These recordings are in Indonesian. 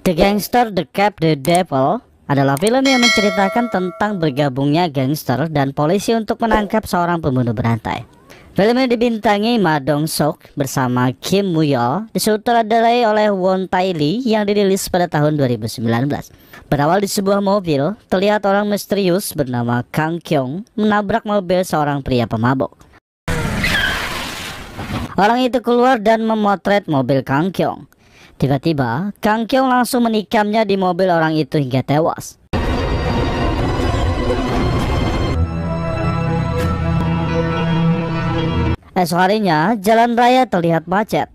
The Gangster, The Cab, The Devil adalah film yang menceritakan tentang bergabungnya gangster dan polisi untuk menangkap seorang pembunuh berantai. Film ini dibintangi Ma Dong-seok bersama Kim Woo-yeol, disutradarai oleh Won Tae-lee yang dirilis pada tahun 2019. Berawal di sebuah mobil, terlihat orang misterius bernama Kang Kyung menabrak mobil seorang pria pemabuk. Orang itu keluar dan memotret mobil Kang Kyung. Tiba-tiba, Kang Kyung langsung menikamnya di mobil orang itu hingga tewas. Esok harinya, jalan raya terlihat macet.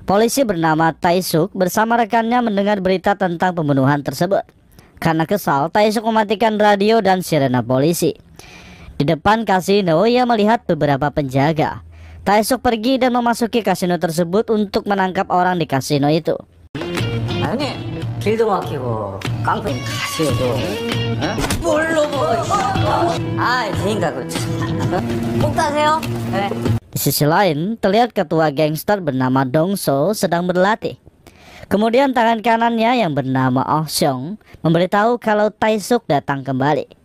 Polisi bernama Tae-suk bersama rekannya mendengar berita tentang pembunuhan tersebut. Karena kesal, Tae-suk mematikan radio dan sirena polisi. Di depan kasino, ia melihat beberapa penjaga. Tae-suk pergi dan memasuki kasino tersebut untuk menangkap orang di kasino itu. 아니, 길도 막히고 깡패 가시오도 뭘로 먹어? 아, 그러니까 그렇지. 꼭 따세요. 네. Di sisi lain, terlihat ketua gangster bernama Dong-so sedang berlatih. Kemudian tangan kanannya yang bernama Oh Seong memberitahu kalau Tae-suk datang kembali.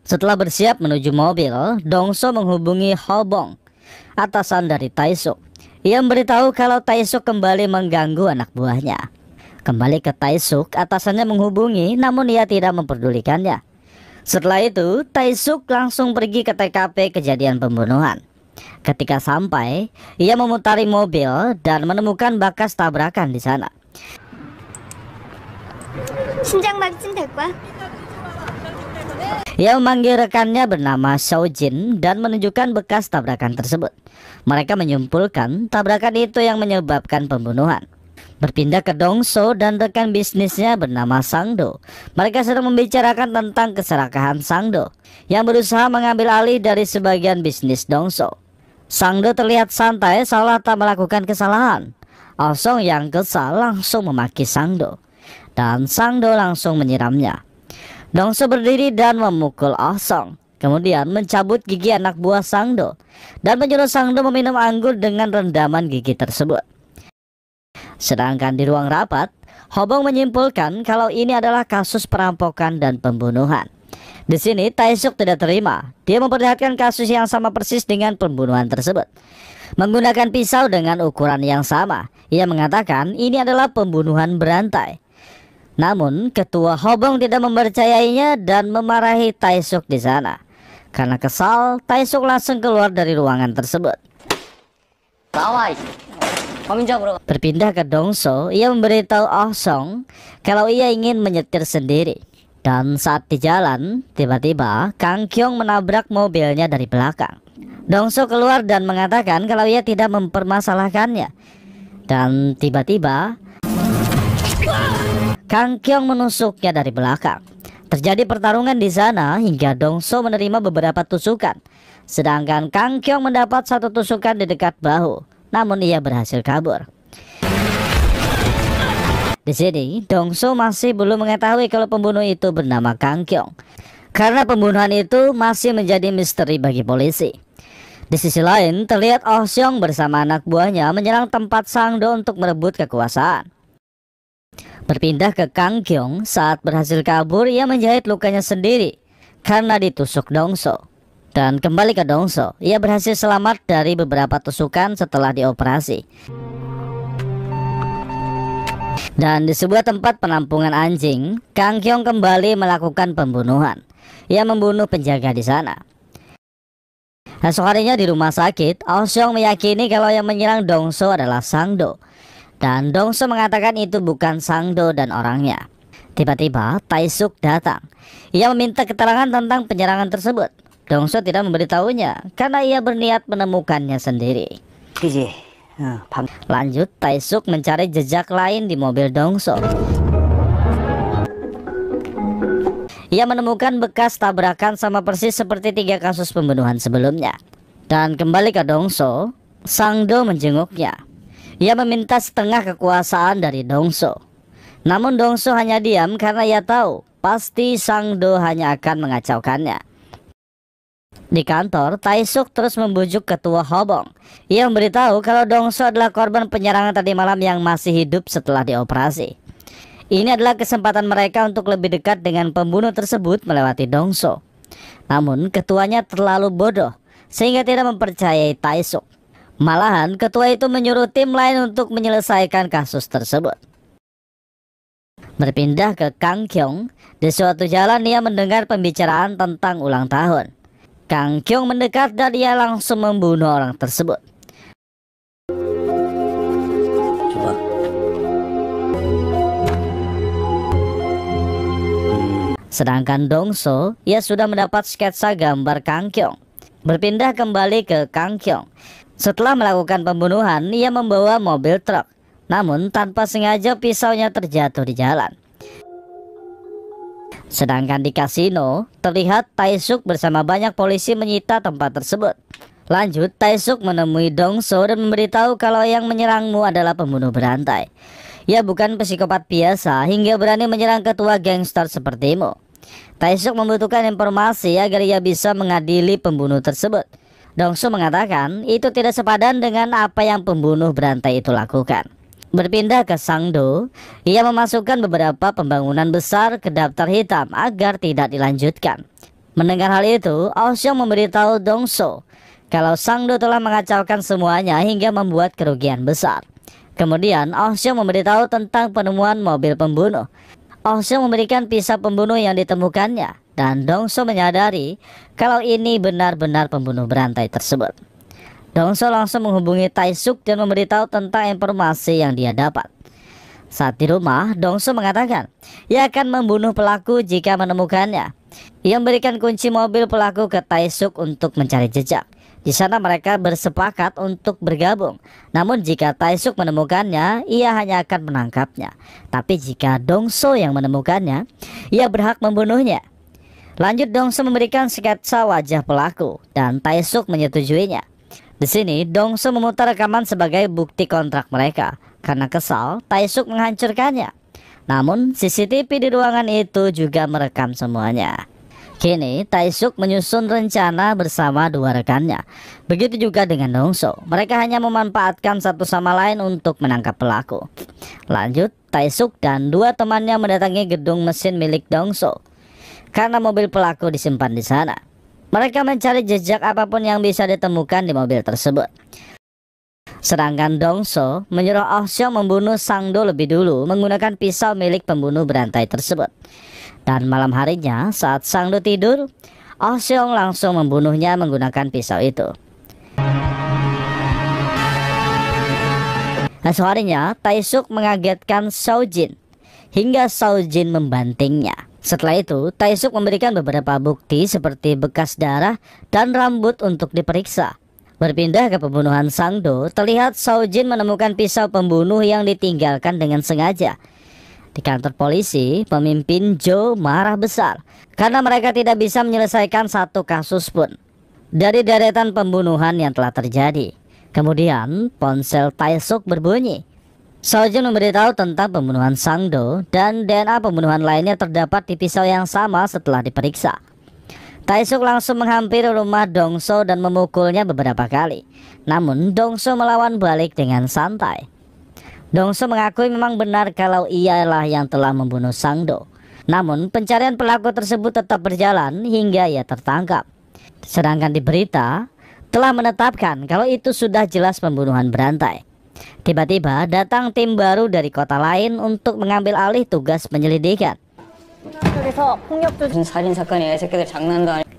Setelah bersiap menuju mobil, Dong-so menghubungi Ho Bong, atasan dari Tae-suk. Ia memberitahu kalau Tae-suk kembali mengganggu anak buahnya. Kembali ke Tae-suk, atasannya menghubungi, namun ia tidak memperdulikannya. Setelah itu, Tae-suk langsung pergi ke TKP kejadian pembunuhan. Ketika sampai, ia memutari mobil dan menemukan bekas tabrakan di sana. 심장마비쯤 될 거야. Ia memanggil rekannya bernama Seojin dan menunjukkan bekas tabrakan tersebut. Mereka menyimpulkan tabrakan itu yang menyebabkan pembunuhan. Berpindah ke Dong-so dan rekan bisnisnya bernama Sang-do. Mereka sedang membicarakan tentang keserakahan Sang-do yang berusaha mengambil alih dari sebagian bisnis Dong-so. Sang-do terlihat santai seolah tak melakukan kesalahan. Oh Seong yang kesal langsung memaki Sang-do dan Sang-do langsung menyiramnya. Dong-so berdiri dan memukul Oh Seong, kemudian mencabut gigi anak buah Sang-do dan menyuruh Sang-do meminum anggur dengan rendaman gigi tersebut. Sedangkan di ruang rapat, Ho Bong menyimpulkan kalau ini adalah kasus perampokan dan pembunuhan. Di sini Tae-suk tidak terima. Dia memperlihatkan kasus yang sama persis dengan pembunuhan tersebut. Menggunakan pisau dengan ukuran yang sama, ia mengatakan ini adalah pembunuhan berantai. Namun, ketua Ho Bong tidak mempercayainya dan memarahi Tae-suk di sana. Karena kesal, Tae-suk langsung keluar dari ruangan tersebut. Berpindah ke Dong-so, ia memberitahu Oh Seong kalau ia ingin menyetir sendiri. Dan saat di jalan, tiba-tiba Kang Kyung menabrak mobilnya dari belakang. Dong-so keluar dan mengatakan kalau ia tidak mempermasalahkannya. Dan tiba-tiba Kang Kyung menusuknya dari belakang. Terjadi pertarungan di sana hingga Dong-so menerima beberapa tusukan. Sedangkan Kang Kyung mendapat satu tusukan di dekat bahu. Namun ia berhasil kabur. Di sini, Dong-so masih belum mengetahui kalau pembunuh itu bernama Kang Kyung. Karena pembunuhan itu masih menjadi misteri bagi polisi. Di sisi lain, terlihat Oh Seong bersama anak buahnya menyerang tempat Sang-do untuk merebut kekuasaan. Berpindah ke Kang Kyung, saat berhasil kabur ia menjahit lukanya sendiri karena ditusuk Dong-so. Dan kembali ke Dong-so, ia berhasil selamat dari beberapa tusukan setelah dioperasi. Dan di sebuah tempat penampungan anjing, Kang Kyung kembali melakukan pembunuhan. Ia membunuh penjaga di sana. Esok harinya di rumah sakit, Oh Seong meyakini kalau yang menyerang Dong-so adalah Sang-do. Dan Dong-so mengatakan itu bukan Sang-do dan orangnya. Tiba-tiba Tae-suk datang. Ia meminta keterangan tentang penyerangan tersebut. Dong-so tidak memberitahunya karena ia berniat menemukannya sendiri. Lanjut, Tae-suk mencari jejak lain di mobil Dong-so. Ia menemukan bekas tabrakan sama persis seperti 3 kasus pembunuhan sebelumnya. Dan kembali ke Dong-so, Sang-do menjenguknya. Ia meminta setengah kekuasaan dari Dong-so. Namun Dong-so hanya diam karena ia tahu pasti Sang-do hanya akan mengacaukannya. Di kantor, Tae-suk terus membujuk ketua Hobong. Ia memberitahu kalau Dong-so adalah korban penyerangan tadi malam yang masih hidup setelah dioperasi. Ini adalah kesempatan mereka untuk lebih dekat dengan pembunuh tersebut melewati Dong-so. Namun ketuanya terlalu bodoh sehingga tidak mempercayai Tae-suk. Malahan ketua itu menyuruh tim lain untuk menyelesaikan kasus tersebut. Berpindah ke Kang Kyung, di suatu jalan ia mendengar pembicaraan tentang ulang tahun. Kang Kyung mendekat dan ia langsung membunuh orang tersebut. Coba. Sedangkan Dong-so, ia sudah mendapat sketsa gambar Kang Kyung. Berpindah kembali ke Kang Kyung. Setelah melakukan pembunuhan, ia membawa mobil truk. Namun tanpa sengaja pisaunya terjatuh di jalan. Sedangkan di kasino, terlihat Tae-suk bersama banyak polisi menyita tempat tersebut. Lanjut, Tae-suk menemui Dong-so dan memberitahu kalau yang menyerangmu adalah pembunuh berantai. Ia bukan psikopat biasa hingga berani menyerang ketua gangster sepertimu. Tae-suk membutuhkan informasi agar ia bisa mengadili pembunuh tersebut. Dong-so mengatakan itu tidak sepadan dengan apa yang pembunuh berantai itu lakukan. Berpindah ke Sangdo, ia memasukkan beberapa pembangunan besar ke daftar hitam agar tidak dilanjutkan. Mendengar hal itu, Oh Seong memberitahu Dong-so kalau Sangdo telah mengacaukan semuanya hingga membuat kerugian besar. Kemudian Oh Seong memberitahu tentang penemuan mobil pembunuh. Oh Seong memberikan pisau pembunuh yang ditemukannya, dan Dong-so menyadari kalau ini benar-benar pembunuh berantai tersebut. Dong-so langsung menghubungi Tae-suk dan memberitahu tentang informasi yang dia dapat. Saat di rumah, Dong-so mengatakan ia akan membunuh pelaku jika menemukannya. Ia memberikan kunci mobil pelaku ke Tae-suk untuk mencari jejak. Di sana mereka bersepakat untuk bergabung. Namun jika Tae-suk menemukannya, ia hanya akan menangkapnya. Tapi jika Dong-so yang menemukannya, ia berhak membunuhnya. Lanjut, Dong-so memberikan sketsa wajah pelaku dan Tae-suk menyetujuinya. Di sini, Dong-so memutar rekaman sebagai bukti kontrak mereka. Karena kesal, Tae-suk menghancurkannya. Namun, CCTV di ruangan itu juga merekam semuanya. Kini, Tae-suk menyusun rencana bersama dua rekannya. Begitu juga dengan Dong-so. Mereka hanya memanfaatkan satu sama lain untuk menangkap pelaku. Lanjut, Tae-suk dan dua temannya mendatangi gedung mesin milik Dong-so. Karena mobil pelaku disimpan di sana. Mereka mencari jejak apapun yang bisa ditemukan di mobil tersebut. Sedangkan Dong-so menyuruh Oh Seong membunuh Sangdo lebih dulu menggunakan pisau milik pembunuh berantai tersebut. Dan malam harinya saat Sangdo tidur, Oh Seong langsung membunuhnya menggunakan pisau itu. Esok harinya, Tae-suk mengagetkan Seo-jin hingga Seo-jin membantingnya. Setelah itu, Tae-suk memberikan beberapa bukti seperti bekas darah dan rambut untuk diperiksa. Berpindah ke pembunuhan Sangdo, terlihat Seo-jin menemukan pisau pembunuh yang ditinggalkan dengan sengaja. Di kantor polisi, pemimpin Jo marah besar karena mereka tidak bisa menyelesaikan satu kasus pun dari deretan pembunuhan yang telah terjadi. Kemudian, ponsel Tae-suk berbunyi. Seo-jin memberitahu tentang pembunuhan Sangdo dan DNA pembunuhan lainnya terdapat di pisau yang sama setelah diperiksa. Tae-suk langsung menghampiri rumah Dong-so dan memukulnya beberapa kali. Namun Dong-so melawan balik dengan santai. Dong-so mengakui memang benar kalau ialah yang telah membunuh Sangdo. Namun pencarian pelaku tersebut tetap berjalan hingga ia tertangkap. Sedangkan di berita telah menetapkan kalau itu sudah jelas pembunuhan berantai. Tiba-tiba datang tim baru dari kota lain untuk mengambil alih tugas penyelidikan.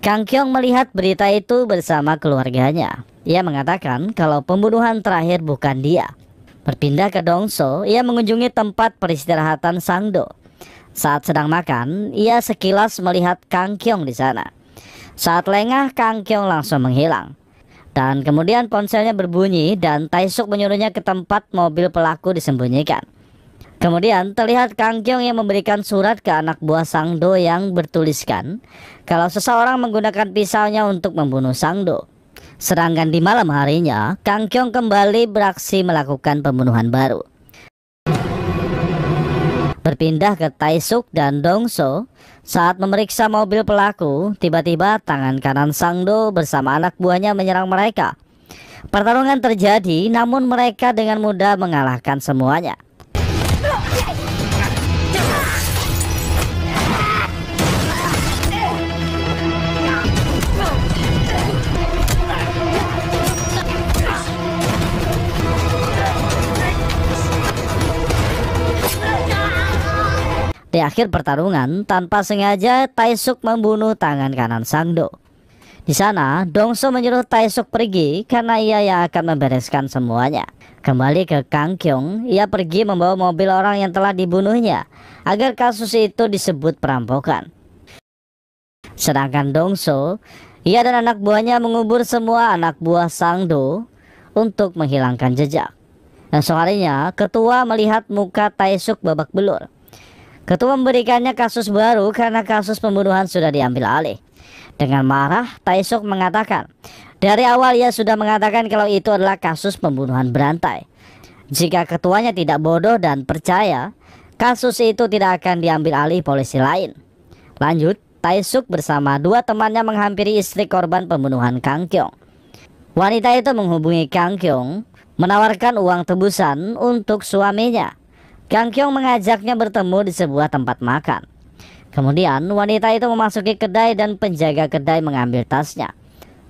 Kang Kyung melihat berita itu bersama keluarganya. Ia mengatakan kalau pembunuhan terakhir bukan dia. Berpindah ke Dong-so, ia mengunjungi tempat peristirahatan Sangdo. Saat sedang makan, ia sekilas melihat Kang Kyung di sana. Saat lengah, Kang Kyung langsung menghilang. Dan kemudian ponselnya berbunyi dan Tae-suk menyuruhnya ke tempat mobil pelaku disembunyikan. Kemudian terlihat Kang Kyung yang memberikan surat ke anak buah Sangdo yang bertuliskan kalau seseorang menggunakan pisaunya untuk membunuh Sangdo. Sedangkan di malam harinya, Kang Kyung kembali beraksi melakukan pembunuhan baru. Berpindah ke Taesuk dan Dongso, saat memeriksa mobil pelaku, tiba-tiba tangan kanan Sangdo bersama anak buahnya menyerang mereka. Pertarungan terjadi, namun mereka dengan mudah mengalahkan semuanya. Di akhir pertarungan, tanpa sengaja Taesuk membunuh tangan kanan Sangdo. Di sana, Dongso menyuruh Taesuk pergi karena ia yang akan membereskan semuanya. Kembali ke Kang Kyung, ia pergi membawa mobil orang yang telah dibunuhnya agar kasus itu disebut perampokan. Sedangkan Dongso, ia dan anak buahnya mengubur semua anak buah Sangdo untuk menghilangkan jejak. Esok harinya, ketua melihat muka Taesuk babak belur. Ketua memberikannya kasus baru karena kasus pembunuhan sudah diambil alih. Dengan marah, Taesuk mengatakan, dari awal ia sudah mengatakan kalau itu adalah kasus pembunuhan berantai. Jika ketuanya tidak bodoh dan percaya, kasus itu tidak akan diambil alih polisi lain. Lanjut, Taesuk bersama dua temannya menghampiri istri korban pembunuhan Kang Kyung. Wanita itu menghubungi Kang Kyung, menawarkan uang tebusan untuk suaminya. Kang Kyung mengajaknya bertemu di sebuah tempat makan. Kemudian wanita itu memasuki kedai dan penjaga kedai mengambil tasnya.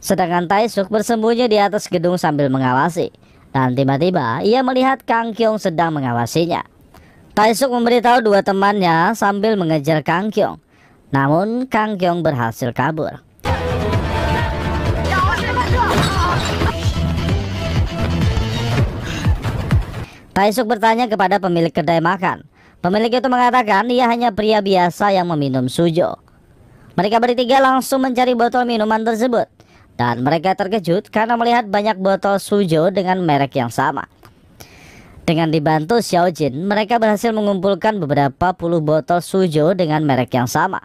Sedangkan Taesuk bersembunyi di atas gedung sambil mengawasi. Dan tiba-tiba ia melihat Kang Kyung sedang mengawasinya. Taesuk memberitahu dua temannya sambil mengejar Kang Kyung. Namun Kang Kyung berhasil kabur. Taesuk bertanya kepada pemilik kedai makan. Pemilik itu mengatakan ia hanya pria biasa yang meminum sujo. Mereka bertiga langsung mencari botol minuman tersebut. Dan mereka terkejut karena melihat banyak botol sujo dengan merek yang sama. Dengan dibantu Xiao Jin, mereka berhasil mengumpulkan beberapa puluh botol sujo dengan merek yang sama.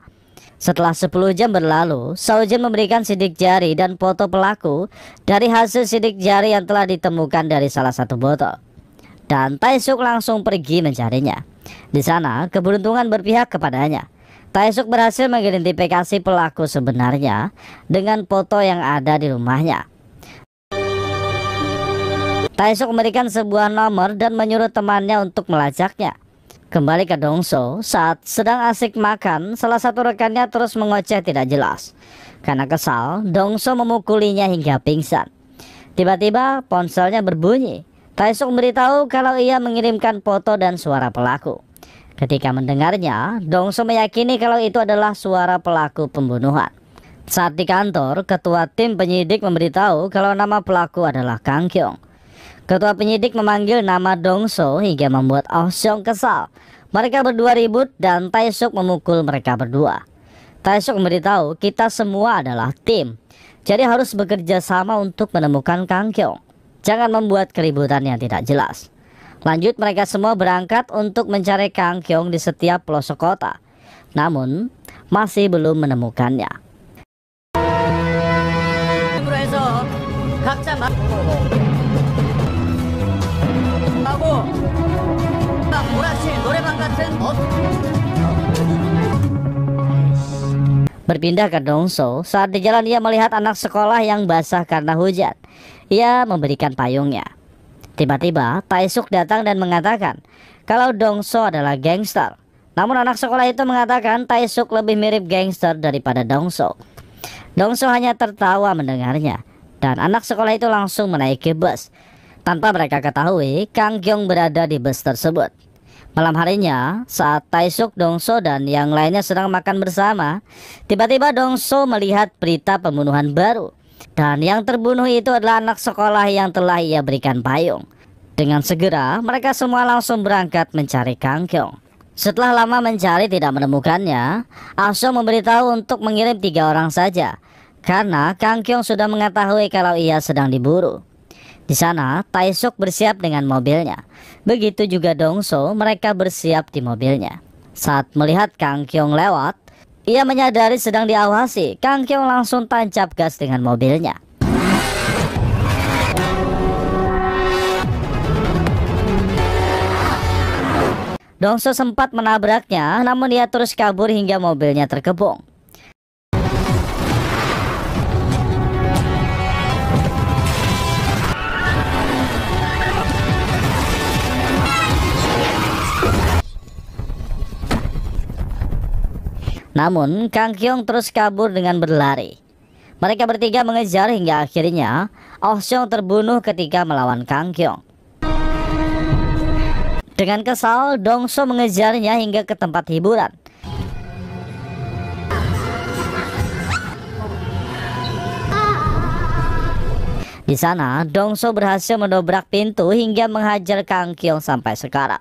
Setelah 10 jam berlalu, Xiao Jin memberikan sidik jari dan foto pelaku dari hasil sidik jari yang telah ditemukan dari salah satu botol. Dan Taesuk langsung pergi mencarinya. Di sana, keberuntungan berpihak kepadanya. Taesuk berhasil mengidentifikasi pelaku sebenarnya dengan foto yang ada di rumahnya. Taesuk memberikan sebuah nomor dan menyuruh temannya untuk melacaknya. Kembali ke Dongso, saat sedang asik makan, salah satu rekannya terus mengoceh tidak jelas. Karena kesal, Dongso memukulinya hingga pingsan. Tiba-tiba ponselnya berbunyi. Taesuk memberitahu kalau ia mengirimkan foto dan suara pelaku. Ketika mendengarnya, Dongso meyakini kalau itu adalah suara pelaku pembunuhan. Saat di kantor, ketua tim penyidik memberitahu kalau nama pelaku adalah Kang Kyung. Ketua penyidik memanggil nama Dongso hingga membuat Oh Seong kesal. Mereka berdua ribut dan Taesuk memukul mereka berdua. Taesuk memberitahu kita semua adalah tim, jadi harus bekerja sama untuk menemukan Kang Kyung. Jangan membuat keributan yang tidak jelas. Lanjut, mereka semua berangkat untuk mencari Kang Kyung di setiap pelosok kota. Namun, masih belum menemukannya. Berpindah ke Dongso, saat di jalan ia melihat anak sekolah yang basah karena hujan. Ia memberikan payungnya. Tiba-tiba Taesuk datang dan mengatakan kalau Dongso adalah gangster. Namun anak sekolah itu mengatakan Taesuk lebih mirip gangster daripada Dongso. Dongso hanya tertawa mendengarnya. Dan anak sekolah itu langsung menaiki bus. Tanpa mereka ketahui, Kang Kyung berada di bus tersebut. Malam harinya, saat Taesuk, Dongso, dan yang lainnya sedang makan bersama, tiba-tiba Dongso melihat berita pembunuhan baru. Dan yang terbunuh itu adalah anak sekolah yang telah ia berikan payung. Dengan segera, mereka semua langsung berangkat mencari Kang Kyung. Setelah lama mencari tidak menemukannya, Ah Seong memberitahu untuk mengirim 3 orang saja. Karena Kang Kyung sudah mengetahui kalau ia sedang diburu. Di sana, Taesuk bersiap dengan mobilnya. Begitu juga Dongso, mereka bersiap di mobilnya. Saat melihat Kang Kyung lewat, ia menyadari sedang diawasi. Kang Kyung langsung tancap gas dengan mobilnya. Dongso sempat menabraknya, namun ia terus kabur hingga mobilnya terkepung. Namun Kang Kyung terus kabur dengan berlari. Mereka bertiga mengejar hingga akhirnya Oh Seong terbunuh ketika melawan Kang Kyung. Dengan kesal, Dongso mengejarnya hingga ke tempat hiburan. Di sana, Dongso berhasil mendobrak pintu hingga menghajar Kang Kyung sampai sekarat.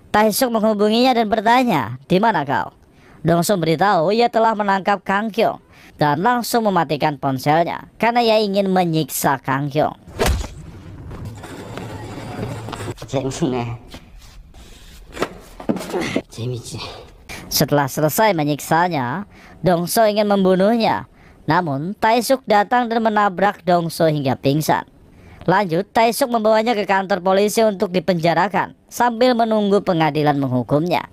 Tae-suk menghubunginya dan bertanya, "Di mana kau?" Dongso beritahu ia telah menangkap Kang Kyung dan langsung mematikan ponselnya karena ia ingin menyiksa Kang Kyung. Setelah selesai menyiksanya, Dongso ingin membunuhnya. Namun Tae-suk datang dan menabrak Dongso hingga pingsan. Lanjut, Tae-suk membawanya ke kantor polisi untuk dipenjarakan sambil menunggu pengadilan menghukumnya.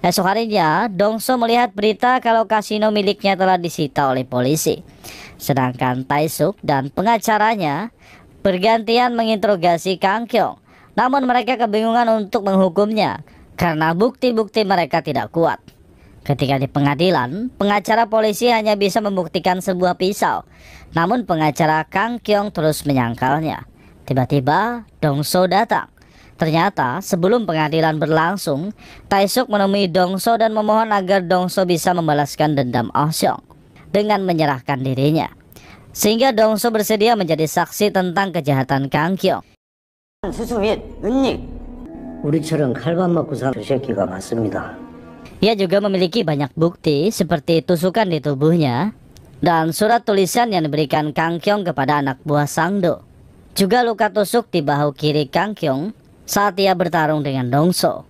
Esok harinya, Dongso melihat berita kalau kasino miliknya telah disita oleh polisi. Sedangkan Tae-suk dan pengacaranya bergantian menginterogasi Kang Kyung. Namun mereka kebingungan untuk menghukumnya karena bukti-bukti mereka tidak kuat. Ketika di pengadilan, pengacara polisi hanya bisa membuktikan sebuah pisau. Namun pengacara Kang Kyung terus menyangkalnya. Tiba-tiba Dongso datang. Ternyata sebelum pengadilan berlangsung, Tae-suk menemui Dongso dan memohon agar Dongso bisa membalaskan dendam Oh Seong dengan menyerahkan dirinya. Sehingga Dongso bersedia menjadi saksi tentang kejahatan Kang Kyung. 수수 및 은닉 우리처럼 칼밥 맞고 산 그 새끼가 맞습니다. Ia juga memiliki banyak bukti seperti tusukan di tubuhnya dan surat tulisan yang diberikan Kang Kyung kepada anak buah Sang-do. Juga luka tusuk di bahu kiri Kang Kyung saat ia bertarung dengan Dongso.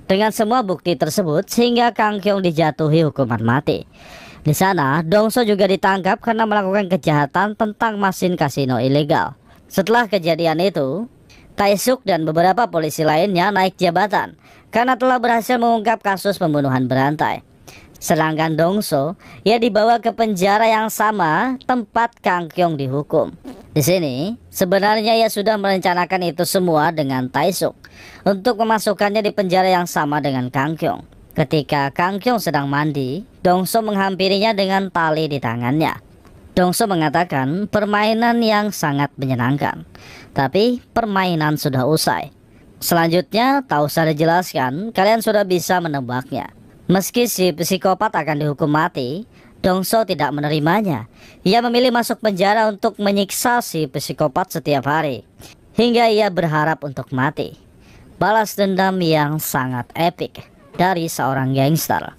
Dengan semua bukti tersebut sehingga Kang Kyung dijatuhi hukuman mati. Di sana Dongso juga ditangkap karena melakukan kejahatan tentang mesin kasino ilegal. Setelah kejadian itu, Tae-suk dan beberapa polisi lainnya naik jabatan karena telah berhasil mengungkap kasus pembunuhan berantai. Sedangkan Dongso, ia dibawa ke penjara yang sama tempat Kang Kyung dihukum. Di sini, sebenarnya ia sudah merencanakan itu semua dengan Tae-suk untuk memasukkannya di penjara yang sama dengan Kang Kyung. Ketika Kang Kyung sedang mandi, Dongso menghampirinya dengan tali di tangannya. Dongso mengatakan permainan yang sangat menyenangkan, tapi permainan sudah usai. Selanjutnya, tak usah dijelaskan, kalian sudah bisa menebaknya. Meski si psikopat akan dihukum mati, Dongso tidak menerimanya. Ia memilih masuk penjara untuk menyiksa si psikopat setiap hari, hingga ia berharap untuk mati. Balas dendam yang sangat epik dari seorang gangster.